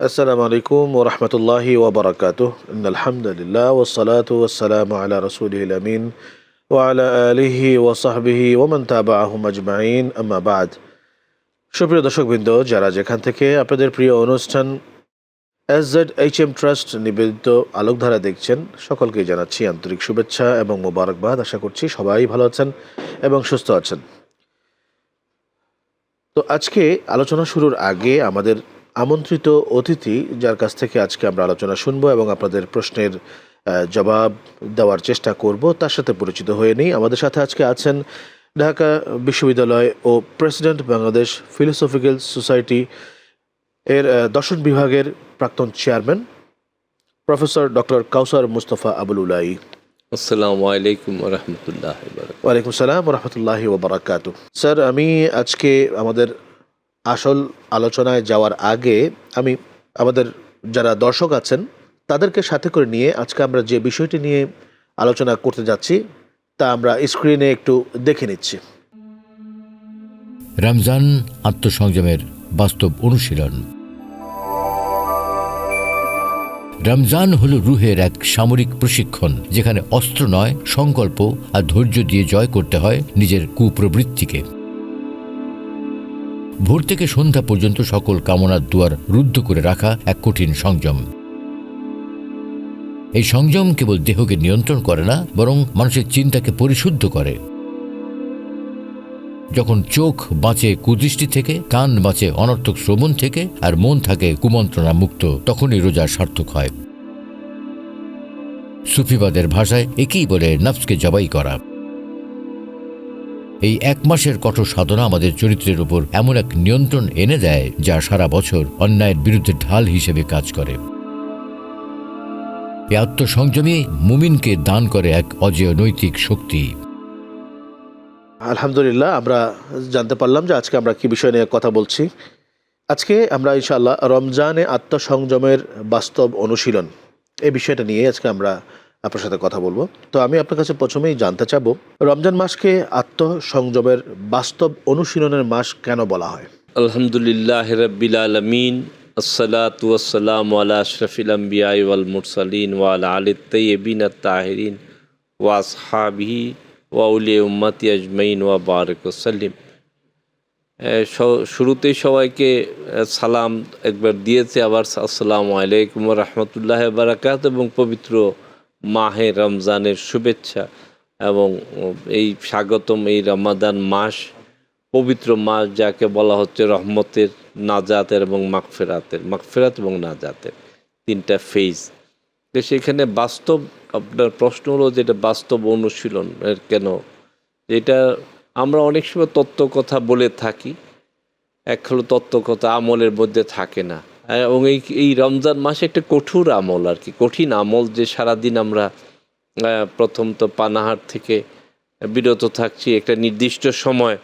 আসসালামু আলাইকুম ওয়া রাহমাতুল্লাহি ওয়া বারাকাতুহু। ইন্নাল হামদুলিল্লাহ ওয়াস সালাতু ওয়াস সালামু আলা রাসূলিল আমিন ওয়া আলা আলিহি ওয়া সাহবিহি ওয়া মান তাবি'আহুম আজমাইন, আম্মা বা'দ। সুপ্রিয় দর্শকবৃন্দ, যারা যেখান থেকে আপনাদের প্রিয় অনুষ্ঠান SZHM ট্রাস্ট নিবেদিত আলোকধারা দেখছেন, সকলকেই জানাচ্ছি আন্তরিক শুভেচ্ছা এবং মোবারকবাদ। আশা করছি সবাই ভালো আছেন এবং সুস্থ আছেন। তো আজকে আলোচনা শুরুর আগে আমাদের আমন্ত্রিত অতিথি, যার কাছ থেকে আজকে আমরা আলোচনা শুনবো এবং আপনাদের প্রশ্নের জবাব দেওয়ার চেষ্টা করব, তার সাথে পরিচিত হয়ে নিই। আমাদের সাথে আজকে আছেন ঢাকা বিশ্ববিদ্যালয় ও প্রেসিডেন্ট বাংলাদেশ ফিলোসফিক্যাল সোসাইটি এর দর্শন বিভাগের প্রাক্তন চেয়ারম্যান প্রফেসর ডক্টর কাউসার মুস্তফা আবুল উলাই। আসসালামু আলাইকুম রহমতুল্লাহ। ওয়ালাইকুম সালাম রহমতুল্লাহি ওয়া বারাকাতুহু। স্যার, আমি আজকে আমাদের আসল আলোচনায় যাওয়ার আগে আমি আমাদের যারা দর্শক আছেন তাদেরকে সাথে করে নিয়ে আজকে আমরা যে বিষয়টি নিয়ে আলোচনা করতে যাচ্ছি তা আমরা স্ক্রিনে একটু দেখে নিচ্ছি। রমজান আত্মসংযমের বাস্তব অনুশীলন। রমজান হলো রুহের এক সামরিক প্রশিক্ষণ, যেখানে অস্ত্র নয়, সংকল্প আর ধৈর্য দিয়ে জয় করতে হয় নিজের কুপ্রবৃত্তিকে। ভোর থেকে সন্ধ্যা পর্যন্ত সকল কামনার দুয়ার রুদ্ধ করে রাখা এক কঠিন সংযম। এই সংযম কেবল দেহকে নিয়ন্ত্রণ করে না, বরং মানুষের চিন্তাকে পরিশুদ্ধ করে। যখন চোখ বাঁচে কুদৃষ্টি থেকে, কান বাঁচে অনর্থক শ্রবণ থেকে, আর মন থাকে কুমন্ত্রণা মুক্ত, তখনই রোজা সার্থক হয়। সুফিবাদের ভাষায় একেই বলে নফসকে জবাই করা। এই এক মাসের কঠোর সাধনা আমাদের চরিত্রের উপর এমন এক নিয়ন্ত্রণ এনে দেয়, যা সারা বছর অন্যায়ের বিরুদ্ধে ঢাল হিসেবে কাজ করে। এই আত্মসংযমী মুমিনকে দান করে এক অজেয় নৈতিক শক্তি। আলহামদুলিল্লাহ, আমরা জানতে পারলাম যে আজকে আমরা কি বিষয় নিয়ে কথা বলছি। আজকে আমরা ইনশাআল্লাহ রমজানে আত্মসংযমের বাস্তব অনুশীলন এই বিষয়টা নিয়ে আজকে আমরা আপনার সাথে কথা বলবো। তো আমি আপনার কাছে প্রথমেই জানতে চাবো, রমজান মাসকে আত্মসংযমের বাস্তব অনুশীলনের মাস কেন বলা হয়? আলহামদুলিল্লাহ রাব্বিল আলামিন, আসসালাতু ওয়াসসালামু আলা আশরাফিল আম্বিয়া ওয়াল মুরসালিন ওয়া আলা আলিত তাইয়্যিবিন আত-তাহিরিন ওয়া আসহাবিহি ওয়া উলিয়া উম্মতি আজমাইন ওয়া বারিক ওয়া সাল্লিম। শুরুতেই সবাইকে সালাম একবার দিয়েছে, আবার আসসালামু আলাইকুম ওয়া রাহমাতুল্লাহি ওয়া বারাকাতুহু, এবং পবিত্র মাহে রমজানের শুভেচ্ছা এবং এই স্বাগতম। এই রমাদান মাস, পবিত্র মাস, যাকে বলা হচ্ছে রহমতের, নাজাতের এবং মাগফিরাত এবং নাজাতের তিনটা ফেজ। তো সেখানে বাস্তব, আপনার প্রশ্ন হলো যেটা বাস্তব অনুশীলন এর কেন, যেটা আমরা অনেক সময় তত্ত্ব কথা বলে থাকি, এক হলো তত্ত্ব কথা আমলের মধ্যে থাকে না। এবং এই রমজান মাসে একটা কঠোর আমল আর কি, কঠিন আমল, যে সারাদিন আমরা প্রথম তো পানাহার থেকে বিরত থাকছি একটা নির্দিষ্ট সময়।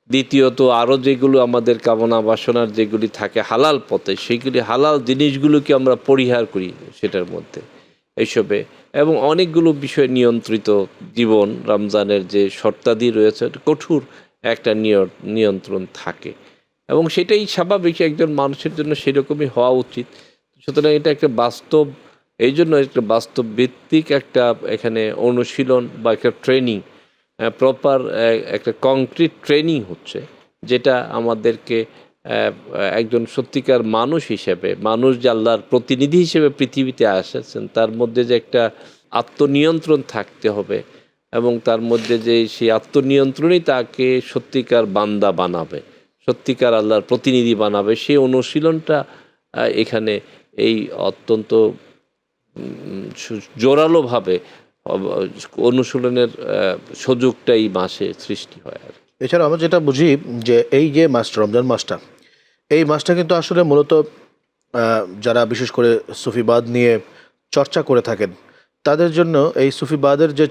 দ্বিতীয়ত আরও যেগুলো আমাদের কামনা বাসনার যেগুলি থাকে হালাল পথে, সেইগুলি হালাল জিনিসগুলোকে আমরা পরিহার করি সেটার মধ্যে এইসবে, এবং অনেকগুলো বিষয় নিয়ন্ত্রিত জীবন। রমজানের যে শর্তাদি রয়েছে, কঠোর একটা নিয়ন্ত্রণ থাকে, এবং সেটাই স্বাভাবিক, একজন মানুষের জন্য সেরকমই হওয়া উচিত। সুতরাং এটা একটা বাস্তব, এই জন্য একটা বাস্তব ভিত্তিক একটা এখানে অনুশীলন বা একটা ট্রেনিং, প্রপার একটা কংক্রিট ট্রেনিং হচ্ছে, যেটা আমাদেরকে একজন সত্যিকার মানুষ হিসেবে, মানুষ যে আল্লাহর প্রতিনিধি হিসেবে পৃথিবীতে এসেছেন, তার মধ্যে যে একটা আত্মনিয়ন্ত্রণ থাকতে হবে, এবং তার মধ্যে যে সেই আত্মনিয়ন্ত্রণই তাকে সত্যিকার বান্দা বানাবে, সত্যিকার আল্লাহর প্রতিনিধি বানাবে। সেই অনুশীলনটা এখানে এই অত্যন্ত জোরালোভাবে অনুশীলনের সুযোগটা এই মাসে সৃষ্টি হয় আর। এছাড়া আমরা যেটা বুঝি যে এই যে মাসটা, রমজান মাসটা, এই মাসটা কিন্তু আসলে মূলত যারা বিশেষ করে সুফিবাদ নিয়ে চর্চা করে থাকেন তাদের জন্য এই সুফিবাদের যে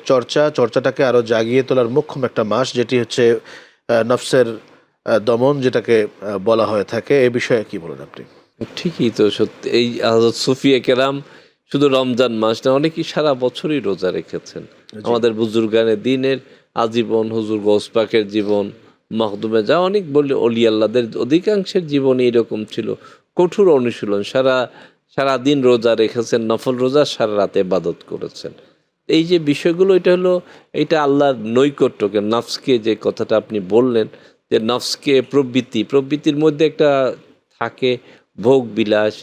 চর্চাটাকে আরও জাগিয়ে তোলার মোক্ষম একটা মাস, যেটি হচ্ছে নফসের দমন, যেটাকে বলা হয়ে থাকে। এই বিষয়ে কি বলেন আপনি? ঠিকই তো, সত্যি এই হযরত সুফিয়ে কেরাম শুধু রমজান মাস না, অনেকেই সারা বছরই রোজা রেখেছেন। আমাদের বুজুর্গানে দিনের আজীবন, হুজুর গৌস পাকের জীবন, মখদুমে যা অনেক বলি অলি আল্লাহদের অধিকাংশের জীবনই এরকম ছিল, কঠোর অনুশীলন, সারাদিন রোজা রেখেছেন, নফল রোজা, সারা রাতে ইবাদত করেছেন। এই যে বিষয়গুলো, এটা আল্লাহর নৈকট্যকে, নফসকে, যে কথাটা আপনি বললেন যে নফসকে প্রবৃত্তির মধ্যে একটা থাকে ভোগ বিলাস,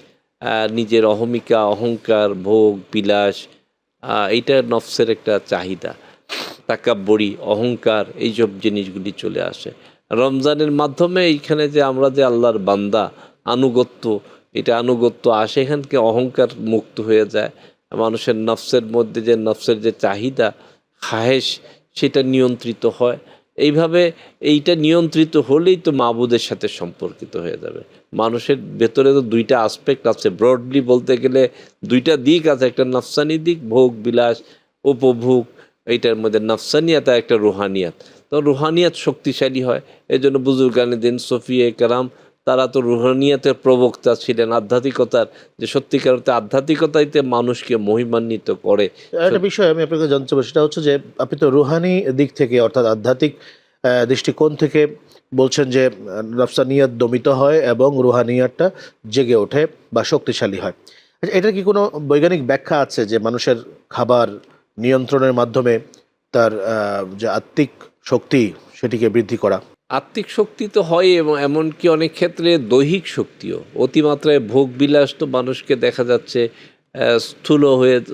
নিজের অহমিকা, অহংকার, ভোগ বিলাস, এইটা নফসের একটা চাহিদা, তাকাব্বরি, অহংকার, এইসব জিনিসগুলি চলে আসে। রমজানের মাধ্যমে এইখানে যে আমরা যে আল্লাহর বান্দা, আনুগত্য, এটা আনুগত্য আসে, এখান থেকে অহংকার মুক্ত হয়ে যায়। মানুষের নফসের মধ্যে যে নফসের যে চাহিদা, খাহেশ, সেটা নিয়ন্ত্রিত হয়। এইভাবে এইটা নিয়ন্ত্রিত হলেই তো মাবুদের সাথে সম্পর্কিত হয়ে যাবে। মানুষের ভেতরে তো দুইটা আসপেক্ট আছে, ব্রডলি বলতে গেলে দুইটা দিক আছে, একটা নফসানি দিক, ভোগ বিলাস, উপভোগ, এইটার মধ্যে নফসানিয়াত আর একটা রুহানিয়াত। তো রুহানিয়াত শক্তিশালী হয়। এই জন্য বুজুর্গানে দিন সফিয়ে কেরাম, তারা তো রুহানিয়াতের প্রবক্তা ছিলেন, আধ্যাত্মিকতার, যে সত্যিকার অর্থে আধ্যাত্মিকতাইতে মানুষকে মহিমান্বিত করে। একটা বিষয় আমি আপনাকে জানতে চাবো, সেটা হচ্ছে যে আপনি তো রুহানি দিক থেকে অর্থাৎ আধ্যাত্মিক দৃষ্টিকোণ থেকে বলছেন যে নফসানিয়াত দমিত হয় এবং রুহানিয়াতটা জেগে ওঠে বা শক্তিশালী হয়। আচ্ছা, এটা কি কোনো বৈজ্ঞানিক ব্যাখ্যা আছে যে মানুষের খাবার নিয়ন্ত্রণের মাধ্যমে তার যে আত্মিক শক্তি সেটিকে বৃদ্ধি করা? আত্মিক শক্তি তো হয়, এবং এমনকি অনেক ক্ষেত্রে দৈহিক শক্তিও। অতিমাত্রায় ভোগ বিলাস তো মানুষকে দেখা যাচ্ছে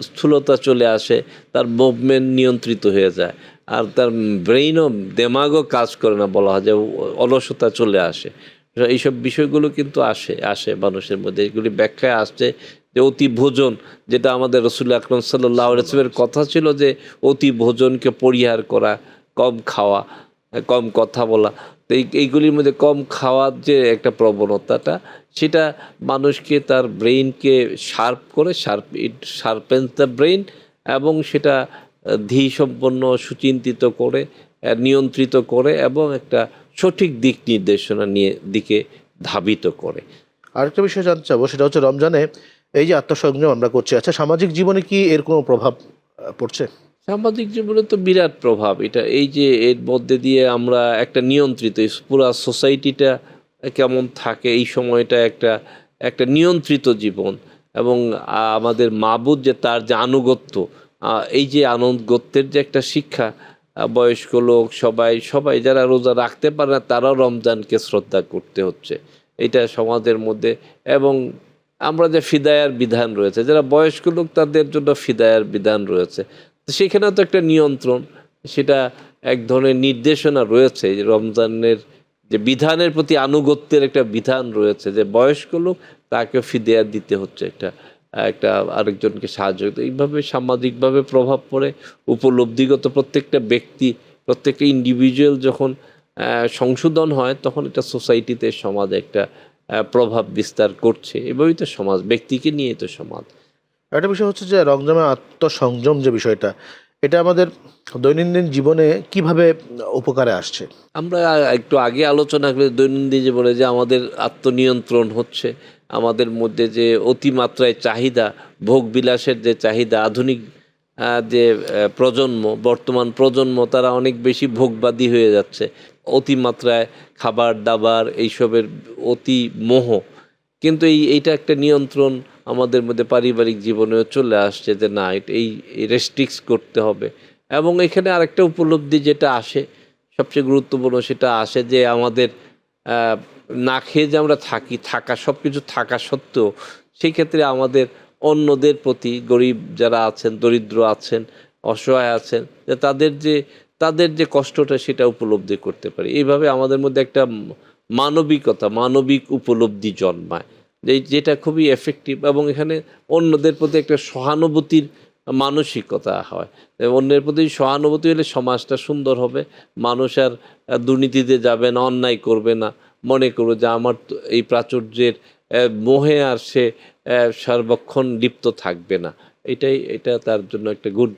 স্থূলতা চলে আসে, তার মুভমেন্ট নিয়ন্ত্রিত হয়ে যায়, আর তার ব্রেইনও, দেমাগও কাজ করে না, বলা হয় যে অলসতা চলে আসে। এইসব বিষয়গুলো কিন্তু আসে মানুষের মধ্যে। এগুলি ব্যাখ্যায় আসছে যে অতি ভোজন, যেটা আমাদের রসুল আকরম সাল্লাল্লাহু আলাইহি ওয়াসাল্লামের কথা ছিল যে অতি ভোজনকে পরিহার করা, কম খাওয়া, কম কথা বলা। তো এইগুলির মধ্যে কম খাওয়ার যে একটা প্রবণতাটা, সেটা মানুষকে, তার ব্রেইনকে শার্প করে, ইট শার্পেন্স দ্য ব্রেইন, এবং সেটা ধীসম্পন্ন, সুচিন্তিত করে, নিয়ন্ত্রিত করে, এবং একটা সঠিক দিক নির্দেশনা দিকে ধাবিত করে। আরেকটা বিষয় জানতে চাবো, সেটা হচ্ছে রমজানে এই যে আত্মসংযম আমরা করছি, আচ্ছা সামাজিক জীবনে কি এর কোনো প্রভাব পড়ছে? সামাজিক জীবনে তো বিরাট প্রভাব এটা। এই যে এর মধ্যে দিয়ে আমরা একটা নিয়ন্ত্রিত, এই পুরা সোসাইটিটা কেমন থাকে, এই সময়টা একটা একটা নিয়ন্ত্রিত জীবন। এবং আমাদের মাবুদ, যে তার যে আনুগত্য, এই যে আনুগত্যের যে একটা শিক্ষা, বয়স্ক লোক, সবাই যারা রোজা রাখতে পারে না, তারাও রমজানকে শ্রদ্ধা করতে হচ্ছে, এটা সমাজের মধ্যে। এবং আমরা যে ফিদায়ার বিধান রয়েছে, যারা বয়স্ক লোক, তাদের জন্য ফিদায়ার বিধান রয়েছে, তো সেখানেও তো একটা নিয়ন্ত্রণ, সেটা এক ধরনের নির্দেশনা রয়েছে যে রমজানের যে বিধানের প্রতি আনুগত্যের একটা বিধান রয়েছে, যে বয়স্ক লোক, তাকে ফিদিয়া দিতে হচ্ছে, একটা একটা আরেকজনকে সাহায্য করতে। এইভাবে সামাজিকভাবে প্রভাব পড়ে, উপলব্ধিগত প্রত্যেকটা ব্যক্তি, প্রত্যেকটা ইন্ডিভিজুয়াল যখন সংশোধন হয়, তখন এটা সোসাইটিতে, সমাজে একটা প্রভাব বিস্তার করছে। এভাবেই তো সমাজ, ব্যক্তিকে নিয়ে তো সমাজ। একটা বিষয় হচ্ছে যে রমজানে আত্মসংযম যে বিষয়টা, এটা আমাদের দৈনন্দিন জীবনে কিভাবে উপকারে আসছে? আমরা একটু আগে আলোচনা করি দৈনন্দিন জীবনে যে আমাদের আত্মনিয়ন্ত্রণ হচ্ছে, আমাদের মধ্যে যে অতিমাত্রায় চাহিদা, ভোগ বিলাসের যে চাহিদা, আধুনিক যে প্রজন্ম, বর্তমান প্রজন্ম, তারা অনেক বেশি ভোগবাদী হয়ে যাচ্ছে। অতিমাত্রায় খাবার দাবার এইসবের অতি মোহ। কিন্তু এইটা একটা নিয়ন্ত্রণ আমাদের মধ্যে পারিবারিক জীবনেও চলে আসছে, যে না, এই রেস্ট্রিক্টস করতে হবে। এবং এখানে আরেকটা উপলব্ধি যেটা আসে, সবচেয়ে গুরুত্বপূর্ণ, সেটা আসে যে আমাদের না খেয়ে যে আমরা সব কিছু থাকা সত্ত্বেও, সেই ক্ষেত্রে আমাদের অন্যদের প্রতি, গরিব যারা আছেন, দরিদ্র আছেন, অসহায় আছেন, যে তাদের যে কষ্টটা, সেটা উপলব্ধি করতে পারি। এইভাবে আমাদের মধ্যে একটা মানবিক উপলব্ধি জন্মায়, যেটা খুবই এফেক্টিভ। এবং এখানে অন্যদের প্রতি একটা সহানুভূতির মানসিকতা হয়। অন্যের প্রতি সহানুভূতি হলে সমাজটা সুন্দর হবে, মানুষ আর দুর্নীতিতে যাবে না, অন্যায় করবে না, মনে করবে যে আমার এই প্রাচুর্যের মোহে আর সে সর্বক্ষণ লিপ্ত থাকবে না। এটা তার জন্য একটা গুড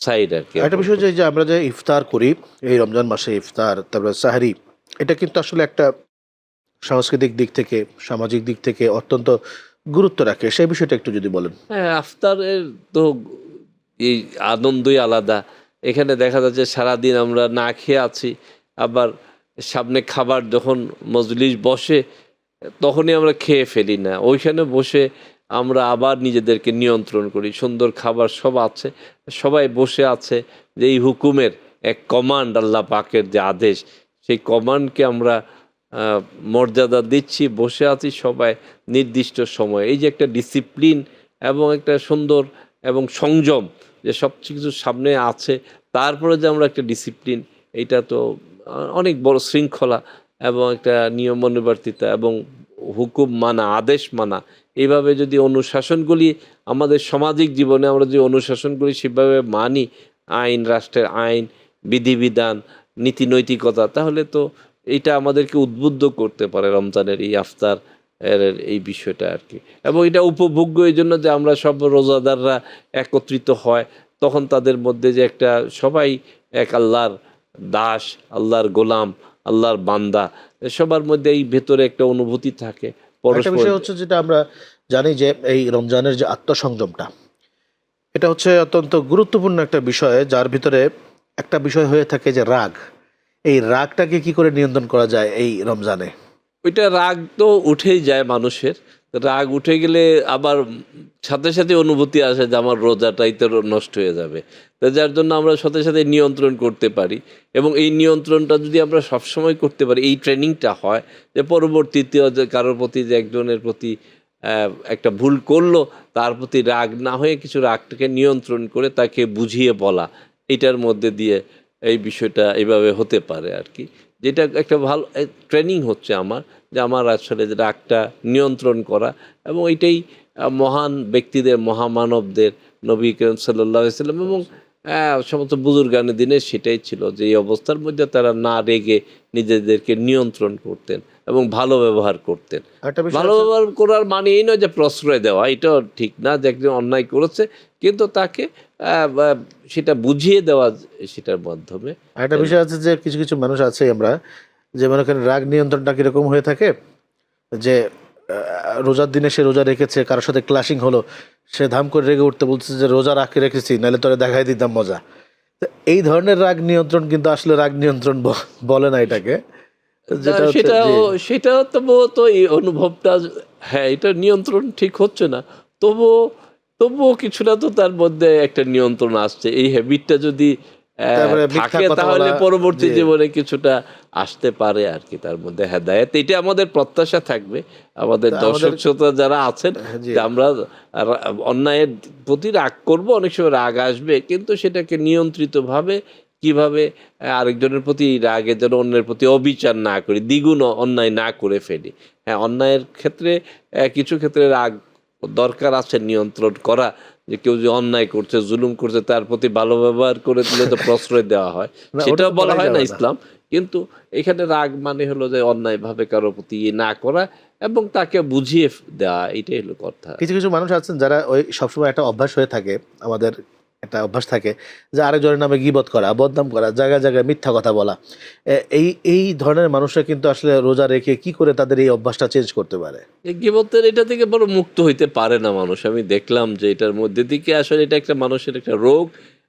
সাইড আর কি। একটা বিষয় যে আমরা যে ইফতার করি এই রমজান মাসে, ইফতার, তারপরে সাহরি, এটা কিন্তু আসলে একটা সাংস্কৃতিক দিক থেকে, সামাজিক দিক থেকে অত্যন্ত গুরুত্ব রাখে। সেই বিষয়টা একটু যদি বলেন। হ্যাঁ, আফতারের তো এই আনন্দই আলাদা। এখানে দেখা যাচ্ছে সারাদিন আমরা না খেয়ে আছি, আবার সামনে খাবার যখন মজলিস বসে, তখনই আমরা খেয়ে ফেলি না, ওইখানে বসে আমরা আবার নিজেদেরকে নিয়ন্ত্রণ করি। সুন্দর খাবার সব আছে, সবাই বসে আছে, যে এই হুকুমের এক কমান্ড, আল্লাহ পাকের যে আদেশ, সেই কমান্ডকে আমরা মর্যাদা দিচ্ছি, বসে আছি সবাই নির্দিষ্ট সময়ে। এই যে একটা ডিসিপ্লিন এবং একটা সুন্দর এবং সংযম, যে সব কিছু সামনে আছে, তারপরে যে আমরা একটা ডিসিপ্লিন, এইটা তো অনেক বড় শৃঙ্খলা এবং একটা নিয়মানুবর্তিতা এবং হুকুম মানা, আদেশ মানা। এইভাবে যদি অনুশাসনগুলি আমাদের সামাজিক জীবনে আমরা যদি অনুশাসনগুলি সেভাবে মানি, আইন, রাষ্ট্রের আইন, বিধিবিধান, নীতি নৈতিকতা, তাহলে তো এটা আমাদেরকে উদ্বুদ্ধ করতে পারে রমজানের এই আফতার এর এই বিষয়টা আর কি। এবং এটা উপভোগ্য এই জন্য যে আমরা সব রোজাদাররা একত্রিত হয়, তখন তাদের মধ্যে যে একটা সবাই এক আল্লাহর দাস, আল্লাহর গোলাম, আল্লাহর বান্দা, সবার মধ্যে এই ভেতরে একটা অনুভূতি থাকে একটা পরস্পর। বিষয় হচ্ছে যেটা আমরা জানি যে এই রমজানের যে আত্মসংযমটা, এটা হচ্ছে অত্যন্ত গুরুত্বপূর্ণ একটা বিষয়, যার ভিতরে একটা বিষয় হয়ে থাকে যে রাগ। এই রাগটাকে কি করে নিয়ন্ত্রণ করা যায় এই রমজানে? ওইটা রাগ তো উঠেই যায় মানুষের, রাগ উঠে গেলে আবার সাথে সাথে অনুভূতি আসে যে আমার রোজাটাই তো নষ্ট হয়ে যাবে। তো যার জন্য আমরা সাথে সাথে নিয়ন্ত্রণ করতে পারি, এবং এই নিয়ন্ত্রণটা যদি আমরা সবসময় করতে পারি, এই ট্রেনিংটা হয় যে পরবর্তীতে যে কারোর প্রতি, যে একজনের প্রতি একটা ভুল করলো, তার প্রতি রাগ না হয়ে কিছু রাগটাকে নিয়ন্ত্রণ করে তাকে বুঝিয়ে বলা, এটার মধ্যে দিয়ে এই বিষয়টা এইভাবে হতে পারে আর কি। যেটা একটা ভালো ট্রেনিং হচ্ছে আমার, যে আমার আসলে যে রাগটা নিয়ন্ত্রণ করা। এবং এটাই মহান ব্যক্তিদের, মহামানবদের, নবী করিম সাল্লাল্লাহু আলাইহি সাল্লাম এবং সমস্ত বুজুর্গানের দিনে সেটাই ছিল, যে এই অবস্থার মধ্যে তারা না রেগে নিজেদেরকে নিয়ন্ত্রণ করতেন এবং ভালো ব্যবহার করতেন। একটা বিষয় ভালো আছে- ব্যবহার করার মানে এই নয় যে প্রশ্রয় দেওয়া, এটাও ঠিক না, যে একজন অন্যায় করেছে কিন্তু তাকে সেটা বুঝিয়ে দেওয়া, সেটার মাধ্যমে। একটা বিষয় আছে যে কিছু কিছু মানুষ আছে, আমরা যে মনে করেন রাগ নিয়ন্ত্রণটা কিরকম হয়ে থাকে, যে রোজার দিনে সে রোজা রেখেছে, কারোর সাথে ক্লাশিং হলো, সে ধাম করে রেগে উঠতে বলছে যে রোজা রেখেছি, নাহলে তোরে দেখাই দিতাম মজা। তো এই ধরনের রাগ নিয়ন্ত্রণ কিন্তু আসলে রাগ নিয়ন্ত্রণ বলে না এটাকে, যেটা হচ্ছে সেটাও তবুও এই অনুভবটা, হ্যাঁ এটা নিয়ন্ত্রণ ঠিক হচ্ছে না, তবুও কিছুটা তো তার মধ্যে একটা নিয়ন্ত্রণ আসছে। এই হ্যাবিটটা যদি তারপরে মিথ্যা থাকে, কথা তাহলে বলা, পরবর্তী জি। জীবনে কিছুটা আসতে পারে আর কি, তার মধ্যে হেদায়েত। এটা আমাদের প্রত্যাশা থাকবে, আমাদের তা দর্শক আমাদের- শ্রোতা যারা আছেন, জি। যে আমরা অন্যায়ের প্রতি রাগ করব, অনেক সময় রাগ আসবে, কিন্তু সেটাকে নিয়ন্ত্রিতভাবে কিভাবে আরেকজনের প্রতি রাগে যেন অন্যের প্রতি অবিচার না করি, দ্বিগুণ অন্যায় না করে ফেলি। হ্যাঁ, অন্যায়ের ক্ষেত্রে কিছু ক্ষেত্রে রাগ দরকার আছে নিয়ন্ত্রণ করা, যে কেউ যে অন্যায় করছে, জুলুম করছে, তার প্রতি ভালো ব্যবহার করে দিলে তো প্রশ্রয় দেওয়া হয়, না, ওটা সেটাও তো বলা করাই হয় না যাবে না। ইসলাম। কিন্তু এখানে রাগ মানে হলো যে অন্যায়ভাবে কারো প্রতি না করা এবং তাকে বুঝিয়ে দেওয়া, এটাই হলো কথা। কিছু কিছু মানুষ আছেন যারা ওই সবসময় একটা অভ্যাস হয়ে থাকে, আমাদের একটা অভ্যাস থাকে যে আরেকজনের নামে গীবত করা, বদনাম করা, জায়গায় জায়গায় মিথ্যা কথা বলা। এই এই ধরনের মানুষরা কিন্তু আসলে রোজা রেখে কি করে তাদের এই অভ্যাসটা চেঞ্জ করতে পারে? এই গীবতের এটা থেকে বড় মুক্ত হইতে পারে না মানুষ। আমি দেখলাম যে এটার মধ্যে থেকে আসলে এটা একটা মানুষের একটা রোগ,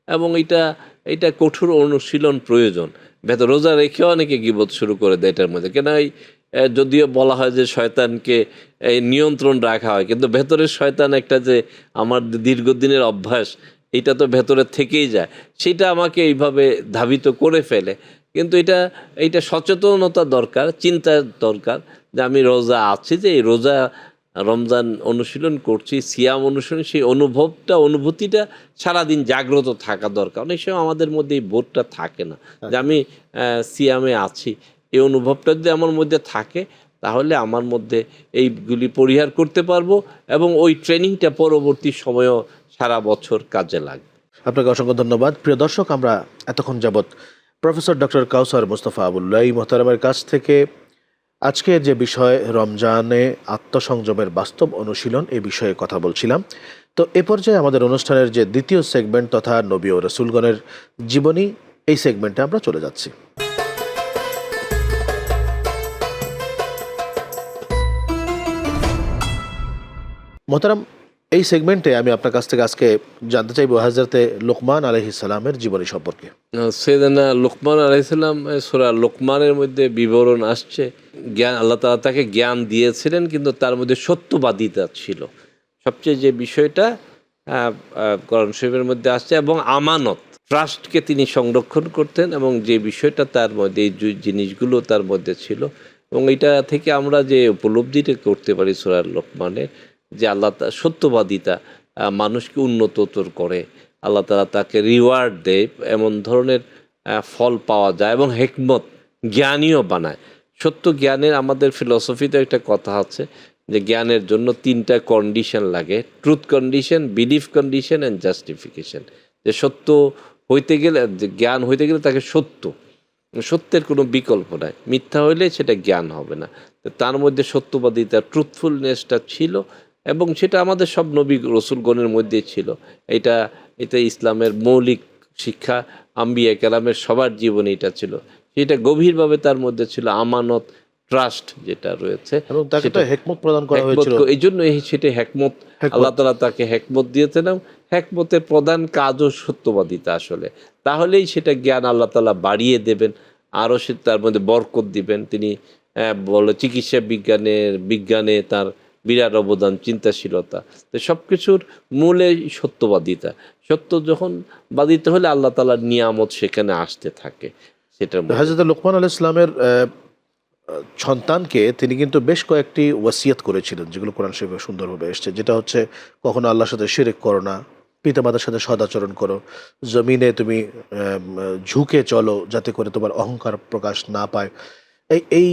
এবং এটা কঠোর অনুশীলন প্রয়োজন। রোজা রেখেও অনেকে গীবত শুরু করে দেয় এটার মধ্যে, কেন এই যদিও বলা হয় যে শয়তানকে এই নিয়ন্ত্রণ রাখা হয়, কিন্তু ভেতরের শয়তান একটা যে আমার দীর্ঘদিনের অভ্যাস, এটা তো ভেতরের থেকেই যায়, সেটা আমাকে এইভাবে ধাবিত করে ফেলে। কিন্তু এইটা সচেতনতা দরকার, চিন্তার দরকার, যে আমি রোজা আছি, যে এই রোজা রমজান অনুশীলন করছি, সিয়াম অনুশীলন, সেই অনুভূতিটা সারাদিন জাগ্রত থাকা দরকার। অনেক সময় আমাদের মধ্যে এই বোধটা থাকে না যে আমি সিয়ামে আছি। এই অনুভবটা যদি আমার মধ্যে থাকে, তাহলে আমার মধ্যে এইগুলি পরিহার করতে পারবো, এবং ওই ট্রেনিংটা পরবর্তী সময়েও সারা বছর কাজে লাগবে। আপনাকে অসংখ্য ধন্যবাদ। প্রিয় দর্শক, আমরা এতক্ষণ যাবৎ প্রফেসর ডক্টর কাউসার মোস্তফা আবুল্লাহ মোহতারামের কাছ থেকে আজকের যে বিষয় রমজানে আত্মসংযমের বাস্তব অনুশীলন, এই বিষয়ে কথা বলছিলাম। তো এ পর্যায়ে আমাদের অনুষ্ঠানের যে দ্বিতীয় সেগমেন্ট তথা নবী ও রাসূলগণের জীবনী, এই সেগমেন্টে আমরা চলে যাচ্ছি। মোহতারাম, এই সেগমেন্টে আমি আপনার কাছ থেকে আজকে জানতে চাইবো হযরতে লোকমান আলাইহিস সালামের জীবনী সম্পর্কে। সৈয়দনা লোকমান আলাইহিস সালাম, সূরা লোকমানের মধ্যে বিবরণ আসছে, জ্ঞান আল্লাহ তাআলা তাকে জ্ঞান দিয়েছিলেন, কিন্তু তার মধ্যে সত্যবাদিতা ছিল সবচেয়ে যে বিষয়টা কোরআন শরীফের মধ্যে আসছে, এবং আমানত ট্রাস্টকে তিনি সংরক্ষণ করতেন, এবং যে বিষয়টা তার মধ্যে এই জিনিসগুলো তার মধ্যে ছিল। এবং এটা থেকে আমরা যে উপলব্ধিটা করতে পারি সূরা লোকমানের, যে আল্লাহ সত্যবাদিতা মানুষকে উন্নততর করে, আল্লাহ তাআলা তাকে রিওয়ার্ড দেয়, এমন ধরনের ফল পাওয়া যায়, এবং হেকমত জ্ঞানীও বানায়। সত্য জ্ঞানের আমাদের ফিলসফিতে একটা কথা আছে যে জ্ঞানের জন্য 3টা কন্ডিশন লাগে: truth condition, belief condition and justification. যে সত্য হইতে গেলে, যে জ্ঞান হইতে গেলে তাকে সত্যের কোনো বিকল্প নাই, মিথ্যা হইলে সেটা জ্ঞান হবে না। তো তার মধ্যে সত্যবাদিতা, ট্রুথফুলনেসটা ছিল, এবং সেটা আমাদের সব নবী রসুলগণের মধ্যে ছিল। এটা ইসলামের মৌলিক শিক্ষা, আম্বিয়া কেরামের সবার জীবনে এটা ছিল, সেটা গভীরভাবে তার মধ্যে ছিল। আমানত, ট্রাস্ট যেটা রয়েছে, এবং তাকে তো হেকমত প্রদান করা হয়েছিল, এই জন্য সেটা হেকমত, আল্লাহ তাআলা তাকে হেকমত দিয়েছেন। হেকমতের প্রধান কাজও সত্যবাদিতা আসলে। তাহলেই সেটা জ্ঞান আল্লাহ তাআলা বাড়িয়ে দেবেন, আরও সে তার মধ্যে বরকত দিবেন। তিনি বলে চিকিৎসা বিজ্ঞানে তার বিরাট অবদান, চিন্তাশীলতা। তো সব কিছুর মূলে সত্যবাদিতা। সত্য যখন বাদিত হলে আল্লাহ তাআলার নিয়ামত সেখানে আসতে থাকে। সেটার হযরত লোকমান আলাইহিস সালামের সন্তানকে তিনি কিন্তু বেশ কয়েকটি ওয়াসিয়ত করেছিলেন, যেগুলো কোরআন শরীফে সুন্দরভাবে এসছে। যেটা হচ্ছে, কখনো আল্লাহর সাথে শিরক করো না, পিতামাতার সাথে সদাচরণ করো, জমিনে তুমি ঝুঁকে চলো যাতে করে তোমার অহংকার প্রকাশ না পায়। এই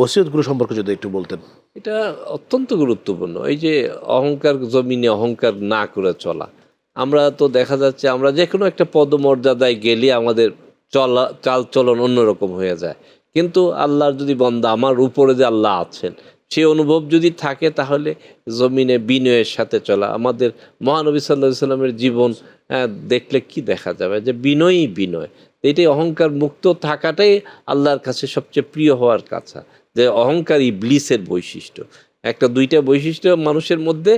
ওসিয়তগুলো সম্পর্কে যদি একটু বলতেন। এটা অত্যন্ত গুরুত্বপূর্ণ। এই যে অহংকার, জমিনে অহংকার না করে চলা। আমরা তো দেখা যাচ্ছে আমরা যে কোনো একটা পদমর্যাদায় গেলে আমাদের চাল চলন অন্যরকম হয়ে যায়, কিন্তু আল্লাহর যদি বান্দা, আমার উপরে যে আল্লাহ আছেন, সে অনুভব যদি থাকে, তাহলে জমিনে বিনয়ের সাথে চলা। আমাদের মহানবী সাল্লাল্লাহু আলাইহি সাল্লামের জীবন দেখলে কি দেখা যাবে, যে বিনয়ই বিনয়। এটাই অহংকার মুক্ত থাকাটাই আল্লাহর কাছে সবচেয়ে প্রিয় হওয়ার কথা। যে অহংকার ইবলিসের বৈশিষ্ট্য। একটা দুইটা বৈশিষ্ট্য মানুষের মধ্যে,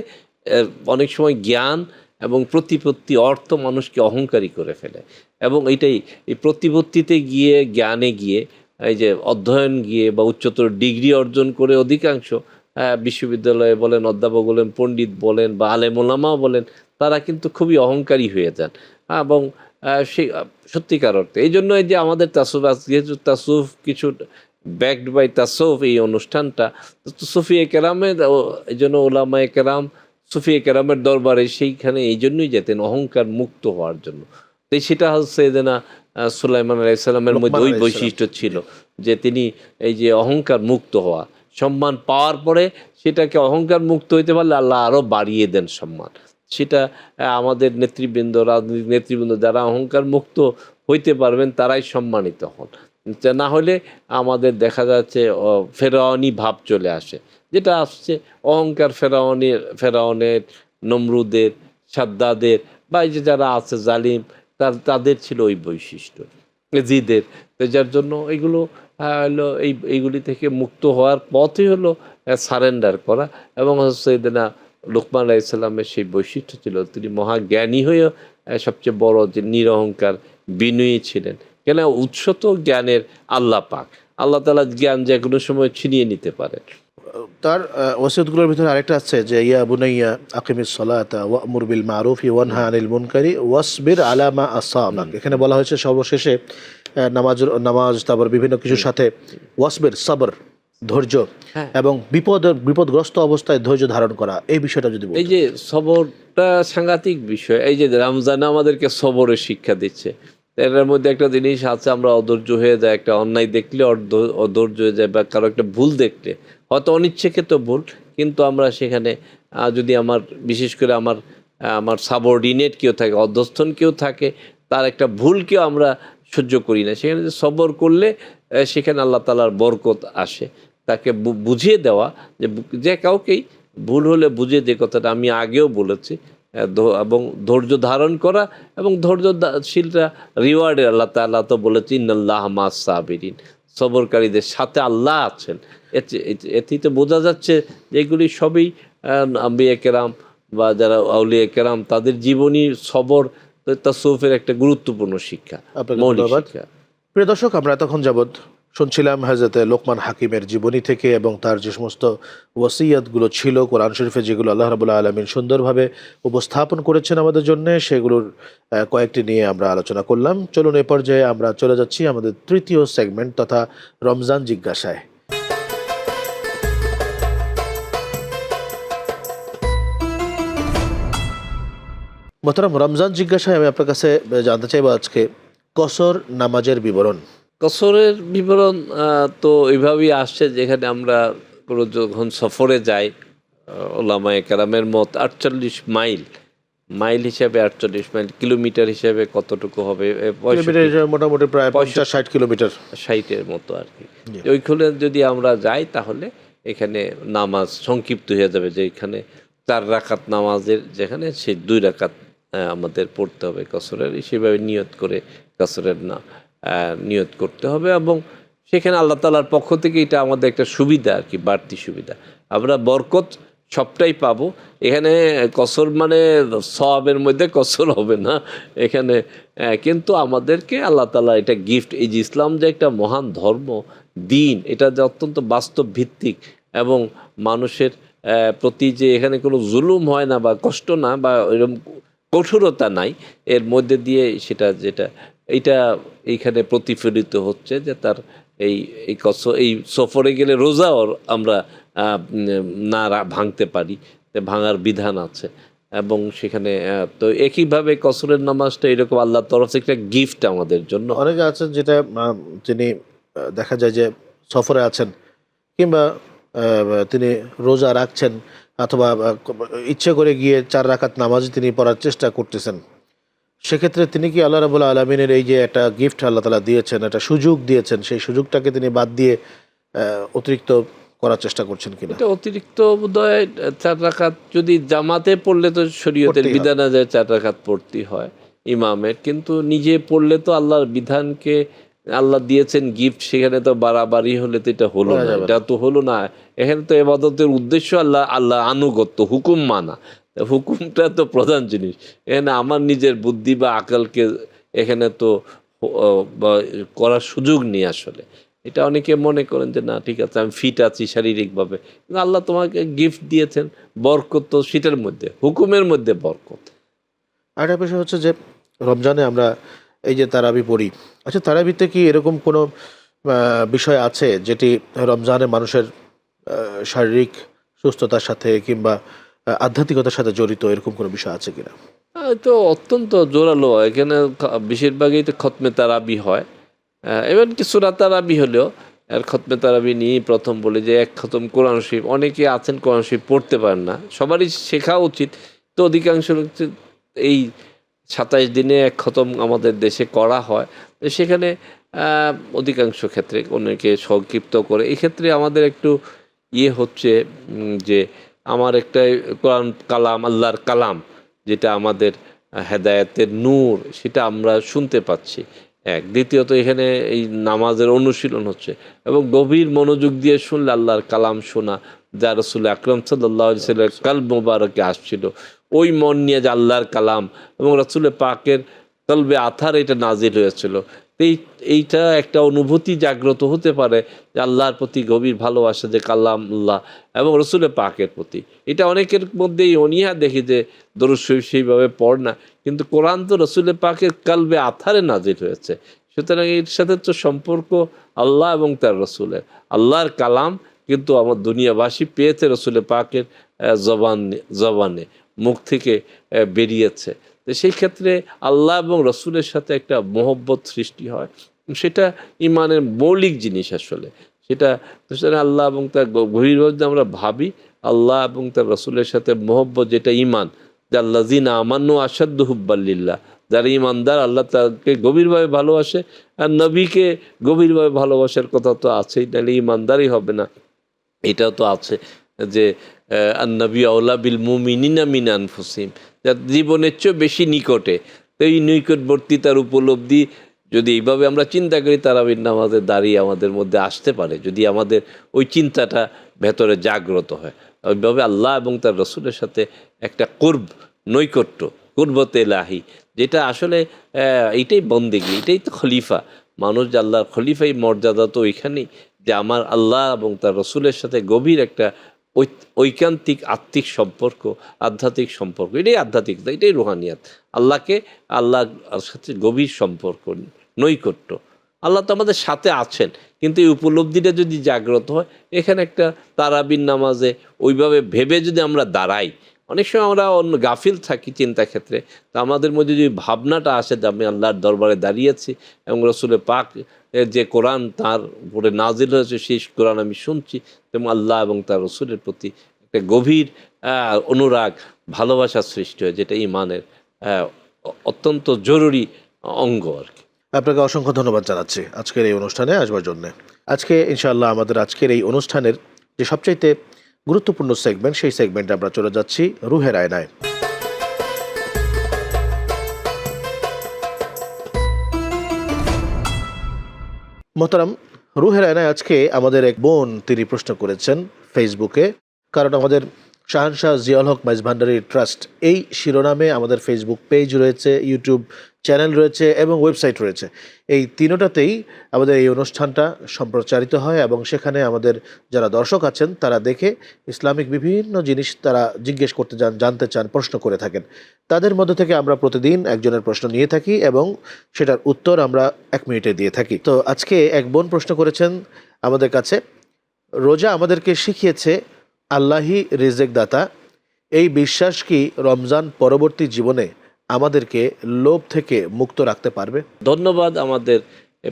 অনেক সময় জ্ঞান এবং প্রতিপত্তি, অর্থ মানুষকে অহংকারী করে ফেলে। এবং এই প্রতিপত্তিতে গিয়ে, জ্ঞানে গিয়ে, এই যে অধ্যয়ন গিয়ে বা উচ্চতর ডিগ্রি অর্জন করে অধিকাংশ বিশ্ববিদ্যালয়ে বলেন, অধ্যাপক বলেন, পণ্ডিত বলেন বা আলেম ওলামাও বলেন, তারা কিন্তু খুবই অহংকারী হয়ে যান। এবং সেই সত্যিকার অর্থে এই জন্য যে আমাদের তাসুফ, যেহেতু তাসুফ কিছু ব্যাকড বাই তাসউফ, এই অনুষ্ঠানটা সুফিয়ে কেরামের, এই জন্য ওলামায়ে কেরাম সুফিয়ে কেরামের দরবারে সেইখানে এই জন্যই যেতেন, অহংকার মুক্ত হওয়ার জন্য। তো সেটা হচ্ছে যে না, সুলাইমান আলাইহিস সালামের মধ্যে ওই বৈশিষ্ট্য ছিল যে তিনি এই যে অহংকার মুক্ত হওয়া, সম্মান পাওয়ার পরে সেটাকে অহংকার মুক্ত হইতে পারলে আল্লাহ আরও বাড়িয়ে দেন সম্মান। সেটা আমাদের নেতৃবৃন্দ, রাজনৈতিক নেতৃবৃন্দ যারা অহংকার মুক্ত হইতে পারবেন তারাই সম্মানিত হন। না হলে আমাদের দেখা যাচ্ছে ফেরাউনি ভাব চলে আসে, যেটা আসছে অহংকার ফেরাউনের, নমরুদের, সাদ্দাদের বা এই যে যারা আছে জালিম, তাদের ছিল ওই বৈশিষ্ট্য, জিদের। তো যার জন্য এগুলো হলো এইগুলি থেকে মুক্ত হওয়ার পথই হলো সারেন্ডার করা। এবং সৈয়দনা লোকমান আলাইহিস সালামের সেই বৈশিষ্ট্য ছিল, তিনি মহাজ্ঞানী হয়েও সবচেয়ে বড় যে নিরহংকার, বিনয়ী ছিলেন। কেন? উৎস তো জ্ঞানের আল্লাহ পাক। আল্লাহ তাআলা জ্ঞান যে কোনো সময় ছিনিয়ে নিতে পারেন। তার ওসিয়তগুলোর ভিতরে আরেকটা আছে যে ইয়া বুনাইয়া আকিমিস সালাতা ওয়া'মুর বিল মারুফি ওয়ানহা আনিল মুনকারি ওয়াসবির আলা মা আসাবাক। এখানে বলা হয়েছে সর্বশেষে নামাজ, তারপর বিভিন্ন কিছুর সাথে ওয়াসবির, সবর, ধৈর্য, এবং বিপদগ্রস্ত অবস্থায় ধৈর্য ধারণ করা, এই বিষয়টা যদি বলেন। এই যে সবরটা সাংঘাতিক বিষয়। এই যে রমজান আমাদেরকে সবরের শিক্ষা দিচ্ছে। এর মধ্যে একটা জিনিস আছে, আমরা অধৈর্য হয়ে যায়, একটা অন্যায় দেখলে অধৈর্য হয়ে যায়, বা কারো একটা ভুল দেখলে, হয়তো অনিচ্ছাকৃত ভুল, কিন্তু আমরা সেখানে যদি বিশেষ করে আমার সাবঅর্ডিনেট কেউ থাকে, অধ্যস্থন কেউ থাকে, তার একটা ভুলকেও আমরা সহ্য করি না। সেখানে যে সবর করলে সেখানে আল্লাহ তাআলার বরকত আসে। তাকে বুঝিয়ে দেওয়া, যে কাউকেই ভুল হলে বুঝিয়ে যে কথাটা আমি আগেও বলেছি, এবং ধৈর্য ধারণ করা, এবং ধৈর্যশীলরা রিওয়ার্ডের, আল্লাহ তাআলা তো বলেছে ইন্নাল্লাহা মা'আস সাবিরিন, সবরকারীদের সাথে আল্লাহ আছেন। এতেই তো বোঝা যাচ্ছে যে এগুলি সবই আম্বিয়া কেরাম বা যারা আউলিয়া কেরাম তাদের জীবনী সবর তাসাউফের একটা গুরুত্বপূর্ণ শিক্ষা, আপনাকে মৌলিক ধন্যবাদ। শিক্ষা। প্রিয় দর্শক, আমরা এতক্ষণ যাবৎ শুনছিলাম হযরতে লোকমান হাকিমের জীবনী থেকে এবং তার যে সমস্ত ওয়াসিয়াতগুলো ছিল কোরআন শরীফে, যেগুলো আল্লাহ রাব্বুল আলামিন সুন্দরভাবে উপস্থাপন করেছেন আমাদের জন্য, সেগুলোর কয়েকটি নিয়ে আমরা আলোচনা করলাম। চলুন এ পর্যায়ে আমরা চলে যাচ্ছি আমাদের তৃতীয় সেগমেন্ট তথা রমজান জিজ্ঞাসায়। মোহতারাম, রমজান জিজ্ঞাসায় আমি আপনার কাছে জানতে চাইবো আজকে কসর নামাজের বিবরণ। কসরের বিবরণ তো এইভাবেই আসছে, যেখানে আমরা কোনো যখন সফরে যাই, ওলামায়ে কেরামের মত 48 মাইল, মাইল হিসাবে 48 মাইল, কিলোমিটার হিসাবে কতটুকু হবে, কিলোমিটার হিসেবে মোটামুটি প্রায় 50-60 কিলোমিটার, 60-এর মতো আর কি। ওইখানে যদি আমরা যাই তাহলে এখানে নামাজ সংক্ষিপ্ত হয়ে যাবে, যে এখানে 4 রাকাত নামাজের যেখানে সেই 2 রাকাত আমাদের পড়তে হবে কসরের, সেভাবে নিয়ত করে কসরের নিয়ত করতে হবে। এবং সেখানে আল্লাহ তাআলার পক্ষ থেকে এটা আমাদের একটা সুবিধা আর কি, বাড়তি সুবিধা, আমরা বরকত সবটাই পাবো। এখানে কসর মানে সওয়াবের মধ্যে কসর হবে না এখানে, কিন্তু আমাদেরকে আল্লাহ তাআলা এটা গিফট, এই যে ইসলাম যে একটা মহান ধর্ম দিন, এটা যে অত্যন্ত বাস্তব ভিত্তিক এবং মানুষের প্রতি যে এখানে কোনো জুলুম হয় না বা কষ্ট না বা এরকম কঠোরতা নাই এর মধ্যে দিয়ে, সেটা যেটা এইটা এইখানে প্রতিফলিত হচ্ছে, যে তার এই সফরে গেলে রোজাও আমরা না ভাঙতে পারি, ভাঙার বিধান আছে। এবং সেখানে তো একইভাবে কসরের নামাজটা এরকম আল্লাহর তরফ থেকে একটা গিফট আমাদের জন্য। অনেকে আছেন যেটা তিনি দেখা যায় যে সফরে আছেন কিংবা তিনি রোজা রাখছেন অথবা ইচ্ছে করে গিয়ে 4 রাকাত নামাজ তিনি পড়ার চেষ্টা করতেছেন, সেক্ষেত্রে তিনি কি আল্লাহ রাব্বুল আলামিনের এই যে একটা গিফট আল্লাহ তাআলা দিয়েছেন, একটা সুযোগ দিয়েছেন, সেই সুযোগটাকে তিনি বাদ দিয়ে অতিরিক্ত করার চেষ্টা করছেন কিনা? এটা অতিরিক্ত বোধহয় 4 রাকাত যদি জামাতে পড়লে তো শরীয়তের পড়তেই হবে। বিধান যায় 4 রাকাত পড়তেই হয় ইমামের, কিন্তু নিজে পড়লে তো আল্লাহর বিধানকে আল্লাহ দিয়েছেন গিফট, সেখানে তো বাড়াবাড়ি হলে তো এটা হলো করা না, যাবে না। এটা তো হলো না। এখানে তো ইবাদতের উদ্দেশ্য আল্লাহ আনুগত্য, হুকুম মানা, হুকুমটা তো প্রধান জিনিস। এখানে আমার নিজের বুদ্ধি বা আকালকে এখানে তো করার সুযোগ নেই আসলে। এটা অনেকে মনে করেন যে না ঠিক আছে আমি ফিট আছি শারীরিকভাবে, কিন্তু আল্লাহ তোমাকে গিফট দিয়েছেন বরকত, তো সেটার মধ্যে হুকুমের মধ্যে বরকত। আরেকটা বিষয় হচ্ছে যে রমজানে আমরা এই যে তারাবি পড়ি, আচ্ছা তারাবিতে কি এরকম কোনো বিষয় আছে যেটি রমজানে মানুষের শারীরিক সুস্থতার সাথে কিংবা আধ্যাত্মিকতার সাথে জড়িত, এরকম কোনো বিষয় আছে কিনা? তো অত্যন্ত জোরালো, এখানে বেশিরভাগই তো খতমে তারাবি হয়, এমন কি সূরা তারাবি হলেও আর খতমে তারাবি নিয়ে প্রথম বলে যে এক খতম কোরআন শরীফ। অনেকে আছেন কোরআন শরীফ পড়তে পারেন না, সবারই শেখা উচিত। তো অধিকাংশ এই 27 দিনে এক খতম আমাদের দেশে করা হয়, তো সেখানে অধিকাংশ ক্ষেত্রে অনেকে সংক্ষিপ্ত করে। এই ক্ষেত্রে আমাদের একটু হচ্ছে যে আমার একটা কোরআন কালাম, আল্লাহর কালাম, যেটা আমাদের হেদায়েতের নূর, সেটা আমরা শুনতে পাচ্ছি। এক, দ্বিতীয়ত এখানে এই নামাজের অনুশীলন হচ্ছে এবং গভীর মনোযোগ দিয়ে শুনলে আল্লাহর কালাম শোনা, যা রাসূল আকরাম সাল্লাল্লাহু আলাইহি ওয়াসাল্লামের কলব মোবারকে আসছিল, ওই মন নিয়ে যে আল্লাহর কালাম এবং রাসূল পাকের কলবে আথার এটা নাজিল হয়েছিল। এইটা একটা অনুভূতি জাগ্রত হতে পারে যে আল্লাহর প্রতি গভীর ভালোবাসা, যে কালামুল্লাহ এবং রসুলের পাকের প্রতি। এটা অনেকের মধ্যেই অনীহা দেখি যে দরুদ শরীফ সেইভাবে পড় না, কিন্তু কোরআন তো রসুলের পাকের কলবে আথারে নাজিল হয়েছে, সুতরাং এর সাথে তো সম্পর্ক আল্লাহ এবং তার রসুলের। আল্লাহর কালাম কিন্তু আমার দুনিয়াবাসী পেয়েছে রসুলের পাকের জবানে, মুখ থেকে বেরিয়েছে। তো সেই ক্ষেত্রে আল্লাহ এবং রসুলের সাথে একটা মহব্বত সৃষ্টি হয়, সেটা ইমানের মৌলিক জিনিস আসলে। সেটা আল্লাহ এবং তার গভীরভাবে আমরা ভাবি আল্লাহ এবং তার রসুলের সাথে মহব্বত, যেটা ইমান, যে আল্লাযিনা আমানু আশাদ্দু হুব্বাল্লিল্লাহ, যারা ইমানদার আল্লাহ তাকে গভীরভাবে ভালোবাসে, আর নবীকে গভীরভাবে ভালোবাসার কথা তো আছেই, নাহলে ইমানদারই হবে না। এটাও তো আছে যে আন-নবী আওলা বিল মুমিনিনা মিন আনফুসিহিম, যার জীবনের চেয়ে বেশি নিকটে। তো এই নিকটবর্তিতার উপলব্ধি যদি এইভাবে আমরা চিন্তা করি, তারাবির নামাজে দাঁড়িয়ে আমাদের মধ্যে আসতে পারে, যদি আমাদের ওই চিন্তাটা ভেতরে জাগ্রত হয়। ওইভাবে আল্লাহ এবং তার রসুলের সাথে একটা নৈকট্য, কুরবতে এলাহি, যেটা আসলে এইটাই বন্দেগী, এটাই তো খলিফা। মানুষ যে আল্লাহর খলিফাই মর্যাদা তো ওইখানেই, যে আমার আল্লাহ এবং তার রসুলের সাথে গভীর একটা ঐকান্তিক আত্মিক সম্পর্ক, আধ্যাত্মিক সম্পর্ক। এটাই আধ্যাত্মিকতা, এটাই রুহানিয়াত। আল্লাহর সাথে গভীর সম্পর্ক, নৈকট্য। আল্লাহ তো আমাদের সাথে আছেন, কিন্তু এই উপলব্ধিটা যদি জাগ্রত হয়, এখানে একটা তারাবির নামাজে ওইভাবে ভেবে যদি আমরা দাঁড়াই, অনেক সময় আমরা অন্য গাফিল থাকি চিন্তা ক্ষেত্রে, তো আমাদের মধ্যে যদি ভাবনাটা আসে যে আমি আল্লাহর দরবারে দাঁড়িয়েছি এবং রসুলের পাক যে কোরআন তার উপরে নাজিল হয়েছে সেই কোরআন আমি শুনছি, এবং আল্লাহ এবং তার রসুলের প্রতি একটা গভীর অনুরাগ, ভালোবাসা সৃষ্টি হয়, যেটা ইমানের অত্যন্ত জরুরি অঙ্গ আর কি। আপনাকে অসংখ্য ধন্যবাদ জানাচ্ছি আজকের এই অনুষ্ঠানে আসবার জন্য। আজকে ইনশাআল্লাহ আমাদের আজকের এই অনুষ্ঠানের যে সবচাইতে গুরুত্বপূর্ণ সেগমেন্ট, সেই সেগমেন্টে আমরা চলে যাচ্ছি রুহের আয়নায়। মোহতারাম, রুহের আয়নায় আজকে আমাদের এক বোন তিনি প্রশ্ন করেছেন ফেসবুকে, কারণ আমাদের শাহানশাহ জিয়াউল হক মাইজভান্ডারি ট্রাস্ট এই শিরোনামে আমাদের ফেসবুক পেজ রয়েছে, ইউটিউব চ্যানেল রয়েছে এবং ওয়েবসাইট রয়েছে। এই তিনোটাতেই আমাদের এই অনুষ্ঠানটা সম্প্রচারিত হয় এবং সেখানে আমাদের যারা দর্শক আছেন তারা দেখে ইসলামিক বিভিন্ন জিনিস তারা জিজ্ঞেস করতে চান, জানতে চান, প্রশ্ন করে থাকেন। তাদের মধ্য থেকে আমরা প্রতিদিন একজনের প্রশ্ন নিয়ে থাকি এবং সেটার উত্তর আমরা 1 মিনিটে দিয়ে থাকি। তো আজকে এক বোন প্রশ্ন করেছেন আমাদের কাছে, রোজা আমাদেরকে শিখিয়েছে আল্লাহই রিজেক দাতা, এই বিশ্বাস কি রমজান পরবর্তী জীবনে আমাদেরকে লোভ থেকে মুক্ত রাখতে পারবে? ধন্যবাদ আমাদের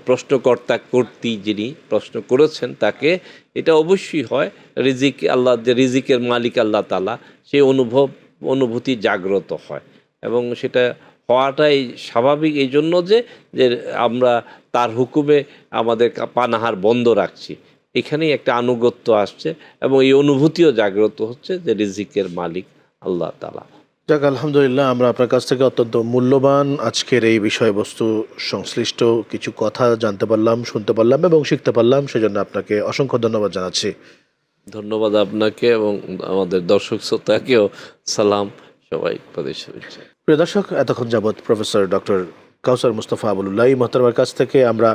প্রশ্নকর্তা কর্তী যিনি প্রশ্ন করেছেন তাকে। এটা অবশ্যই হয়, রিজিক আল্লাহ, যে রিজিকের মালিক আল্লাহ তাআলা, সেই অনুভূতি জাগ্রত হয় এবং সেটা হওয়াটাই স্বাভাবিক। এই জন্য যে আমরা তার হুকুমে আমাদের পানাহার বন্ধ রাখছি, এখানেই একটা আনুগত্য আসছে এবং এই অনুভূতিও জাগ্রত হচ্ছে যে রিজিকের মালিক আল্লাহ তাআলা। যাক, আলহামদুলিল্লাহ, আমরা আপনার কাছ থেকে অত্যন্ত মূল্যবান আজকের এই বিষয়বস্তু সংশ্লিষ্ট কিছু কথা জানতে পারলাম, শুনতে পারলাম এবং শিখতে পারলাম। সেজন্য আপনাকে অসংখ্য ধন্যবাদ জানাচ্ছি। ধন্যবাদ আপনাকে এবং আমাদের দর্শক শ্রোতাকেও সালাম, সবাই প্রদেশ। প্রিয় দর্শক, এতক্ষণ যাবৎ প্রফেসর ডক্টর কাউসার মুস্তাফা আবুলুল্লাহ মোহতারমার কাছ থেকে আমরা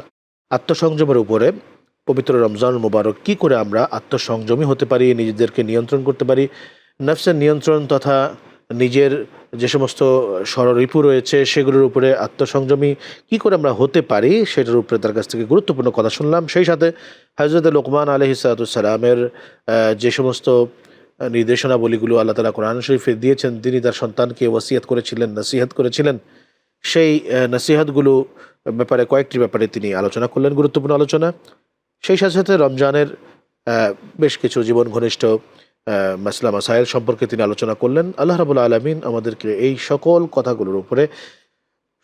আত্মসংযমের উপরে, পবিত্র রমজান মুবারক কী করে আমরা আত্মসংযমী হতে পারি, নিজেদেরকে নিয়ন্ত্রণ করতে পারি, নফসের নিয়ন্ত্রণ তথা নিজের যে সমস্ত ষড়রিপু রয়েছে সেগুলোর উপরে আত্মসংযমী কী করে আমরা হতে পারি, সেটার উপরে তার কাছ থেকে গুরুত্বপূর্ণ কথা শুনলাম। সেই সাথে হযরত লোকমান আলাইহিসসালামের যে সমস্ত নির্দেশনাবলীগুলো আল্লাহ তাআলা কোরআন শরীফে দিয়েছেন, তিনি তার সন্তানকে ওয়াসিয়াত করেছিলেন, নসিহত করেছিলেন, সেই নসিহতগুলো ব্যাপারে কয়েকটি ব্যাপারে তিনি আলোচনা করলেন, গুরুত্বপূর্ণ আলোচনা। সেই সাথে সাথে রমজানের বেশ কিছু জীবন ঘনিষ্ঠ মাসলা মাসাইল সম্পর্কে তিনি আলোচনা করলেন। আল্লাহ রাব্বুল আলামিন আমাদেরকে এই সকল কথাগুলোর উপরে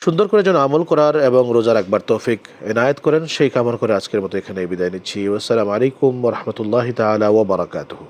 সুন্দর করে যেন আমল করার এবং রোজা রাখবার তৌফিক এনায়েত করেন, সেই কামনা করে আজকের মতো এখানে বিদায় নিচ্ছি। আসসালামু আলাইকুম ওয়া রাহমাতুল্লাহি তাআলা ওয়া বারাকাতুহু।